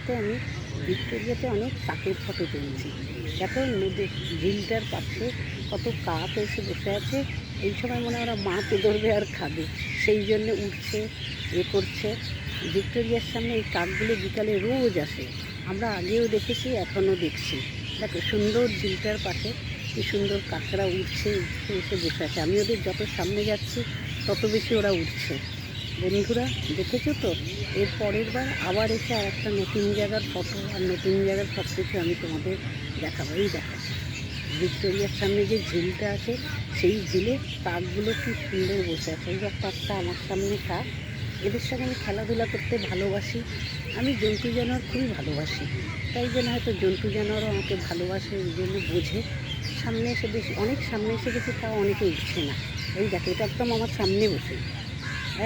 ভিডিওতে আমি ভিক্টোরিয়াতে অনেক কাকের ফটো তুলছি। দেখো নদী ঝিলটার পাশে কত কাক এসে বসে আছে। এই সময় মনে হয় ওরা মাছ ধরবে আর খাবে, সেই জন্যে উঠছে করছে। ভিক্টোরিয়ার সামনে এই কাকগুলো বিকালে রোজ আসে, আমরা আগেও দেখেছি, এখনও দেখছি। দেখো সুন্দর ঝিলটার পাশে কি সুন্দর কাকড়া উঠছে, এসে বসে আছে। আমি ওদের যত সামনে যাচ্ছি তত বেশি ওরা উঠছে। বন্ধুরা দেখেছো তো, এর পরের বার আবার এসে আর একটা নতুন জায়গার ফটো আর নতুন জায়গার সব কিছু আমি তোমাদের দেখাবো। এই দেখো ভিক্টোরিয়ার সামনে যে ঝিলটা আছে, সেই ঝিলে কাকগুলো কি সুন্দর বসে আছে। এই একটা আমার সামনে কাক, এদের সঙ্গে আমি খেলাধুলা করতে ভালোবাসি। আমি জন্তু জানোয়ার খুবই ভালোবাসি, তাই জন্য হয়তো জন্তু জানোয়ারও আমাকে ভালোবাসে, এই জন্য বোঝে। সামনে এসে বেশি অনেক সামনে এসে গেছে, তাও অনেকে উঠছে না। এই দেখো এটা একদম আমার সামনে বসে,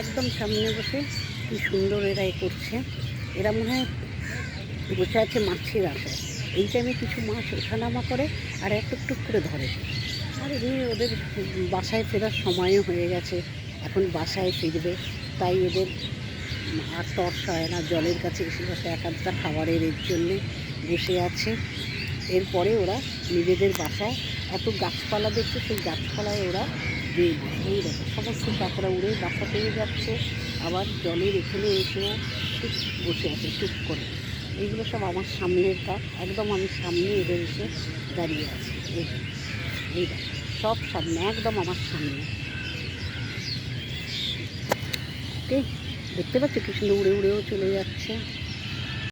একদম সামনে বসে কি সুন্দর এরা করছে। এরা মনে হয় বসে আছে মাছের আশায়। এই টাইমে কিছু মাছ ওঠানামা করে আর টুক করে ধরে। আর ওদের বাসায় ফেরার সময়ও হয়ে গেছে, এখন বাসায় ফিরবে, তাই এদের আর তর্স হয় না, জলের কাছে এসে বসে এক আধটা খাবারের এর জন্যে বসে আছে। এরপরে ওরা নিজেদের বাসায়, এত গাছপালা দেখছে, সেই গাছপালায় ওরা দিয়ে এই দেখো সমস্ত কাকড়া উড়ে বাসা পেয়ে যাচ্ছে, আবার জলের এখানে এসেও ঠিক বসে আছে টুক করে। এইগুলো সব আমার সামনের কাক, একদম আমি সামনে এদের এসে দাঁড়িয়ে আছি। এই দেখো সব সামনে, একদম আমার সামনে। ওকে, দেখতে পাচ্ছ কি সুন্দর উড়ে উড়েও চলে যাচ্ছে।